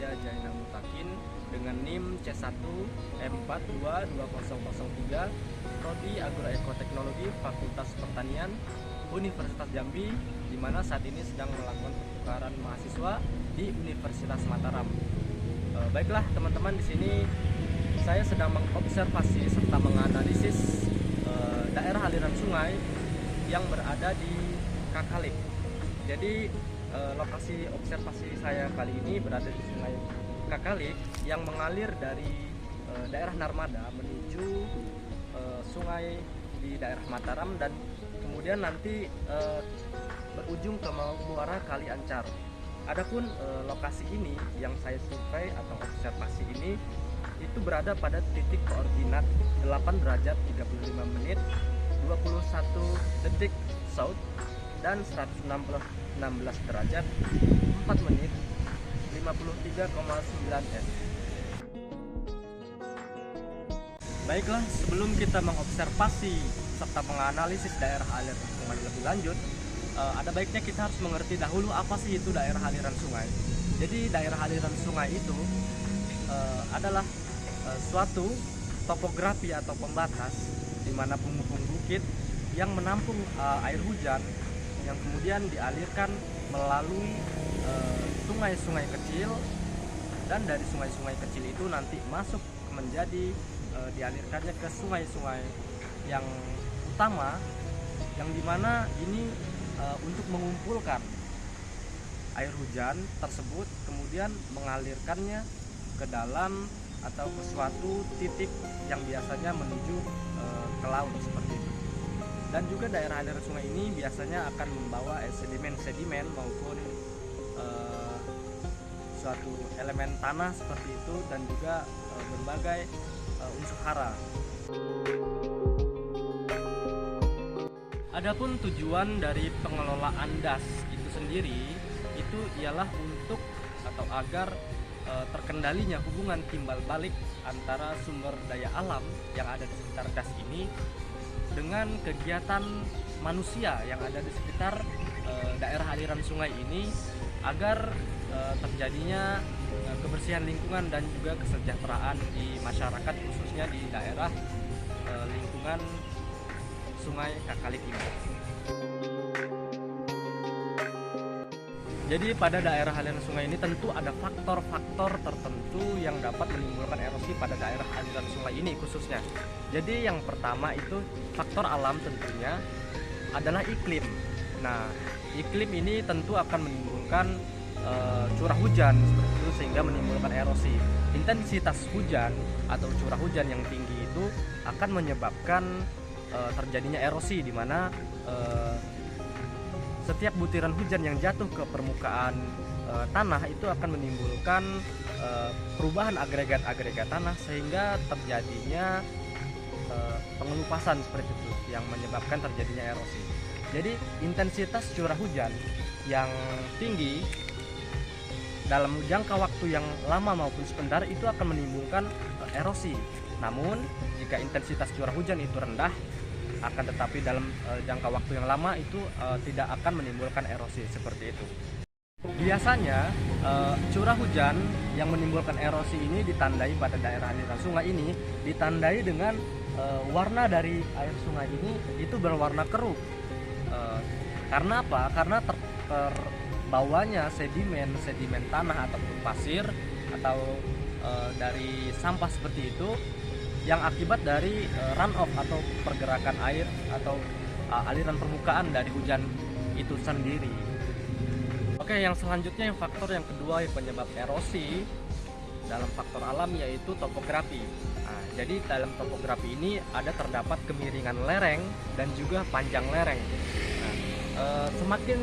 saya Jainal Mutakin dengan NIM C1M422003 Prodi Agroekoteknologi Fakultas Pertanian Universitas Jambi, di mana saat ini sedang melakukan pertukaran mahasiswa di Universitas Mataram. Baiklah teman-teman, di sini saya sedang mengobservasi serta menganalisis daerah aliran sungai yang berada di Kakalik. Jadi lokasi observasi saya kali ini berada di Sungai Kakalik yang mengalir dari daerah Narmada menuju sungai di daerah Mataram dan kemudian nanti berujung ke muara Kali Ancar. Adapun lokasi ini yang saya survei atau observasi ini itu berada pada titik koordinat 8 derajat 35 menit 21 detik south dan 16 derajat 4 menit 53,9 s. Baiklah, sebelum kita mengobservasi serta menganalisis daerah aliran sungai lebih lanjut, ada baiknya kita harus mengerti dahulu apa sih itu daerah aliran sungai. Jadi daerah aliran sungai itu adalah suatu topografi atau pembatas di mana penghubung bukit yang menampung air hujan yang kemudian dialirkan melalui sungai-sungai kecil, dan dari sungai-sungai kecil itu nanti masuk menjadi dialirkannya ke sungai-sungai yang utama, yang dimana ini untuk mengumpulkan air hujan tersebut kemudian mengalirkannya ke dalam atau ke suatu titik yang biasanya menuju ke laut seperti itu. Dan juga daerah aliran sungai ini biasanya akan membawa sedimen-sedimen maupun suatu elemen tanah seperti itu, dan juga berbagai unsur hara. Adapun tujuan dari pengelolaan DAS itu sendiri itu ialah untuk atau agar terkendalinya hubungan timbal balik antara sumber daya alam yang ada di sekitar DAS ini dengan kegiatan manusia yang ada di sekitar daerah aliran sungai ini, agar terjadinya kebersihan lingkungan dan juga kesejahteraan di masyarakat, khususnya di daerah lingkungan Sungai Kakalik ini. Jadi pada daerah aliran sungai ini tentu ada faktor-faktor tertentu yang dapat menimbulkan erosi pada daerah aliran sungai ini khususnya. Jadi yang pertama itu faktor alam, tentunya adalah iklim. Nah, iklim ini tentu akan menimbulkan curah hujan seperti itu, sehingga menimbulkan erosi. Intensitas hujan atau curah hujan yang tinggi itu akan menyebabkan terjadinya erosi, di mana setiap butiran hujan yang jatuh ke permukaan tanah itu akan menimbulkan perubahan agregat-agregat tanah, sehingga terjadinya pengelupasan seperti itu yang menyebabkan terjadinya erosi. Jadi intensitas curah hujan yang tinggi dalam jangka waktu yang lama maupun sebentar itu akan menimbulkan erosi. Namun jika intensitas curah hujan itu rendah, akan tetapi dalam jangka waktu yang lama itu tidak akan menimbulkan erosi seperti itu. Biasanya curah hujan yang menimbulkan erosi ini ditandai pada daerah aliran sungai ini ditandai dengan warna dari air sungai ini itu berwarna keruh. Karena apa? Karena terbawanya sedimen tanah ataupun pasir atau dari sampah seperti itu, yang akibat dari runoff atau pergerakan air atau aliran permukaan dari hujan itu sendiri. Oke, yang selanjutnya, yang faktor yang kedua yang penyebab erosi dalam faktor alam yaitu topografi. Nah, jadi dalam topografi ini terdapat kemiringan lereng dan juga panjang lereng. Nah, semakin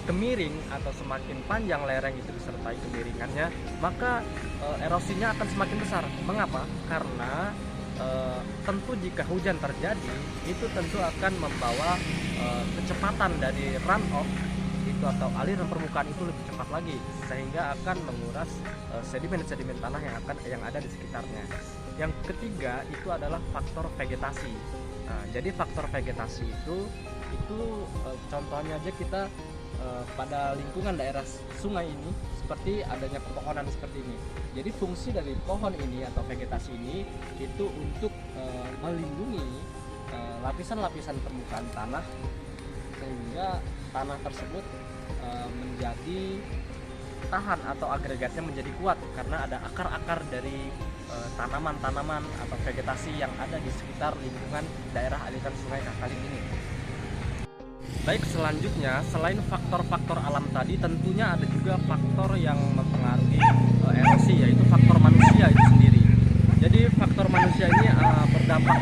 kemiring atau semakin panjang lereng itu disertai kemiringannya, maka erosinya akan semakin besar. Mengapa? Karena tentu jika hujan terjadi itu tentu akan membawa kecepatan dari runoff itu atau aliran permukaan itu lebih cepat lagi, sehingga akan menguras sedimen-sedimen tanah yang ada di sekitarnya. Yang ketiga itu adalah faktor vegetasi. Nah, jadi faktor vegetasi itu contohnya aja kita pada lingkungan daerah sungai ini seperti adanya pepohonan seperti ini. Jadi fungsi dari pohon ini atau vegetasi ini itu untuk melindungi lapisan-lapisan permukaan tanah sehingga tanah tersebut menjadi tahan atau agregatnya menjadi kuat karena ada akar-akar dari tanaman-tanaman atau vegetasi yang ada di sekitar lingkungan daerah aliran sungai Kakalik ini. Baik, selanjutnya selain faktor-faktor alam tadi tentunya ada juga faktor yang mempengaruhi erosi, yaitu faktor manusia itu sendiri. Jadi faktor manusia ini berdampak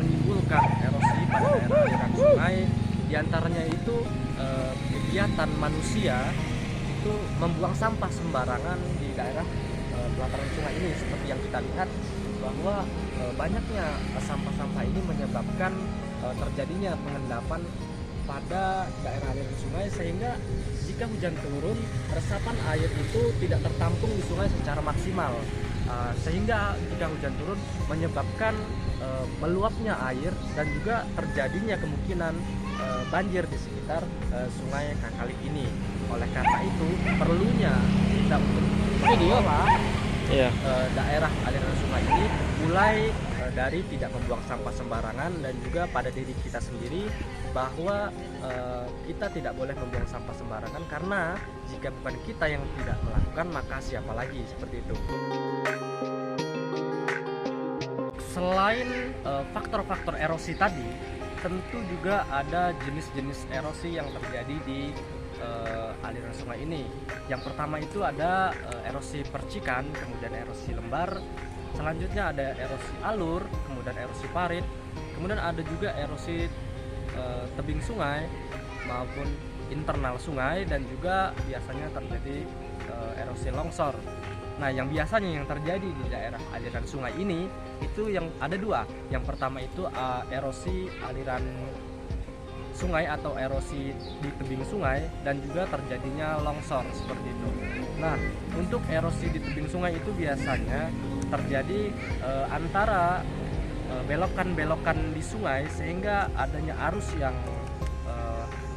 menimbulkan erosi pada daerah aliran sungai. Di antaranya itu kegiatan manusia itu membuang sampah sembarangan di daerah pelataran sungai ini, seperti yang kita lihat bahwa banyaknya sampah-sampah ini menyebabkan terjadinya pengendapan pada daerah aliran sungai, sehingga jika hujan turun resapan air itu tidak tertampung di sungai secara maksimal, sehingga jika hujan turun menyebabkan meluapnya air dan juga terjadinya kemungkinan banjir di sekitar sungai Kakalik ini. Oleh karena itu perlunya kita untuk mengelola daerah aliran sungai ini mulai dari tidak membuang sampah sembarangan dan juga pada diri kita sendiri bahwa kita tidak boleh membuang sampah sembarangan, karena jika bukan kita yang tidak melakukan maka siapa lagi, seperti itu. Selain faktor-faktor erosi tadi, tentu juga ada jenis-jenis erosi yang terjadi di aliran sungai ini. Yang pertama itu ada erosi percikan, kemudian erosi lembar, selanjutnya ada erosi alur, kemudian erosi parit, kemudian ada juga erosi tebing sungai maupun internal sungai, dan juga biasanya terjadi erosi longsor. Nah, yang biasanya yang terjadi di daerah aliran sungai ini itu yang ada dua. Yang pertama itu erosi aliran sungai atau erosi di tebing sungai, dan juga terjadinya longsor seperti itu. Nah, untuk erosi di tebing sungai itu biasanya terjadi antara belokan-belokan di sungai, sehingga adanya arus yang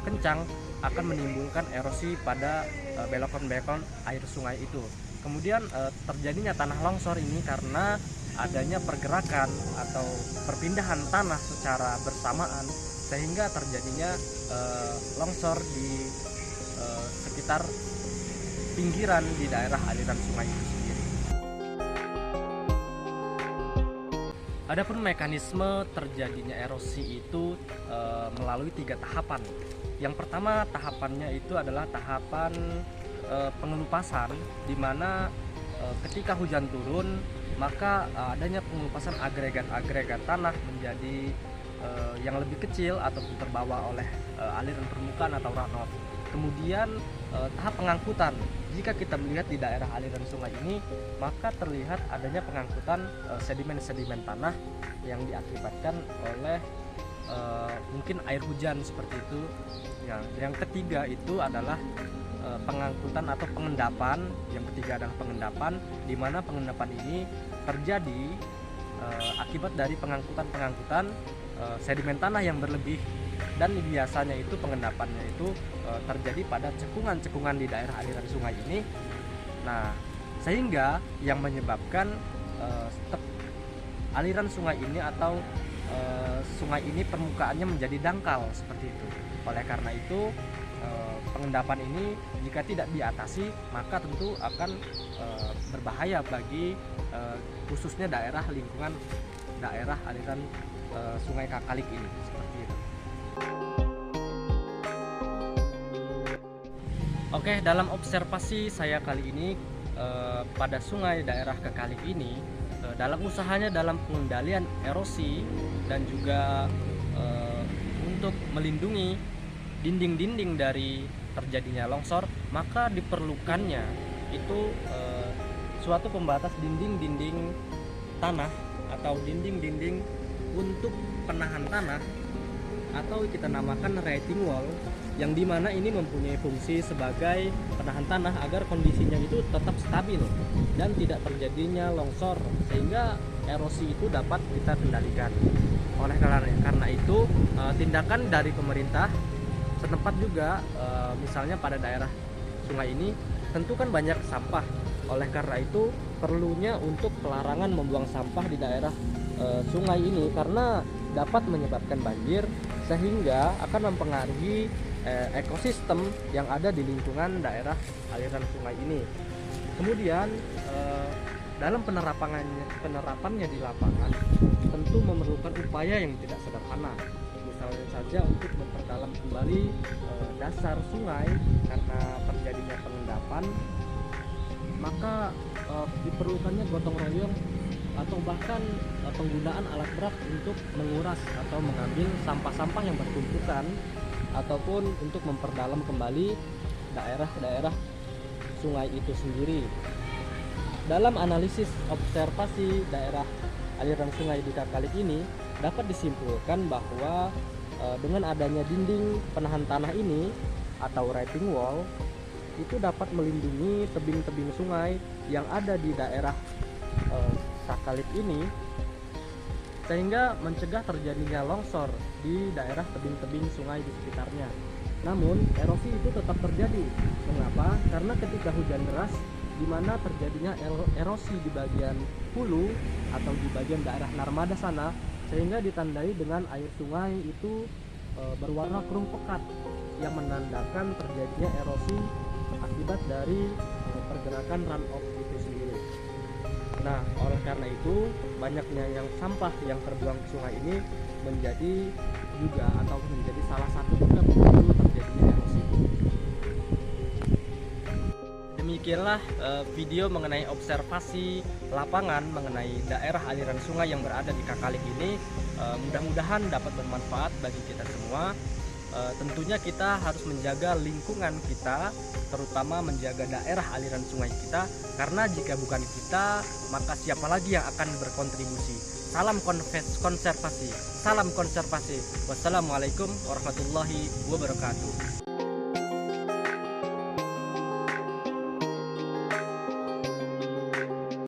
kencang akan menimbulkan erosi pada belokan-belokan air sungai itu. Kemudian terjadinya tanah longsor ini karena adanya pergerakan atau perpindahan tanah secara bersamaan, sehingga terjadinya longsor di sekitar pinggiran di daerah aliran sungai itu sendiri. Adapun mekanisme terjadinya erosi itu melalui 3 tahapan. Yang pertama tahapannya itu adalah tahapan pengelupasan, di mana ketika hujan turun maka adanya pengelupasan agregat-agregat tanah menjadi yang lebih kecil ataupun terbawa oleh aliran permukaan atau runoff. Kemudian tahap pengangkutan. Jika kita melihat di daerah aliran sungai ini, maka terlihat adanya pengangkutan sedimen-sedimen tanah yang diakibatkan oleh mungkin air hujan seperti itu. Yang ketiga itu adalah pengangkutan atau pengendapan. Yang ketiga adalah pengendapan, di mana pengendapan ini terjadi akibat dari pengangkutan sedimen tanah yang berlebih, dan biasanya itu pengendapannya itu terjadi pada cekungan-cekungan di daerah aliran sungai ini. Nah, sehingga yang menyebabkan aliran sungai ini atau sungai ini permukaannya menjadi dangkal seperti itu. Oleh karena itu pengendapan ini jika tidak diatasi maka tentu akan berbahaya bagi khususnya daerah lingkungan daerah aliran sungai Kakalik ini, seperti itu. Oke, dalam observasi saya kali ini pada sungai daerah Kakalik ini, dalam usahanya dalam pengendalian erosi dan juga untuk melindungi dinding-dinding dari terjadinya longsor, maka diperlukannya itu suatu pembatas dinding-dinding tanah atau dinding-dinding untuk penahan tanah, atau kita namakan retaining wall, yang dimana ini mempunyai fungsi sebagai penahan tanah agar kondisinya itu tetap stabil dan tidak terjadinya longsor, sehingga erosi itu dapat kita kendalikan. Oleh karena itu tindakan dari pemerintah setempat juga misalnya pada daerah sungai ini tentu kan banyak sampah. Oleh karena itu perlunya untuk pelarangan membuang sampah di daerah sungai ini karena dapat menyebabkan banjir sehingga akan mempengaruhi ekosistem yang ada di lingkungan daerah aliran sungai ini. Kemudian dalam penerapannya di lapangan tentu memerlukan upaya yang tidak sederhana. Misalnya saja untuk memperdalam kembali dasar sungai karena terjadinya pengendapan, maka diperlukannya gotong royong atau bahkan penggunaan alat berat untuk menguras atau mengambil sampah-sampah yang bertumpukan ataupun untuk memperdalam kembali daerah-daerah sungai itu sendiri. Dalam analisis observasi daerah aliran sungai di Kakalik ini dapat disimpulkan bahwa dengan adanya dinding penahan tanah ini atau retaining wall itu dapat melindungi tebing-tebing sungai yang ada di daerah Kakalik ini sehingga mencegah terjadinya longsor di daerah tebing-tebing sungai di sekitarnya. Namun erosi itu tetap terjadi. Mengapa? Karena ketika hujan deras di mana terjadinya erosi di bagian hulu atau di bagian daerah Narmada sana, sehingga ditandai dengan air sungai itu berwarna keruh pekat yang menandakan terjadinya erosi akibat dari pergerakan runoff itu sendiri. Nah, oleh karena itu banyaknya yang sampah yang terbuang ke sungai ini menjadi juga atau menjadi salah satu juga pemicu terjadinya erosi. Demikianlah video mengenai observasi lapangan mengenai daerah aliran sungai yang berada di Kakalik ini. Mudah-mudahan dapat bermanfaat bagi kita semua. Tentunya kita harus menjaga lingkungan kita, terutama menjaga daerah aliran sungai kita, karena jika bukan kita, maka siapa lagi yang akan berkontribusi. Salam konservasi, salam konservasi. Wassalamualaikum warahmatullahi wabarakatuh.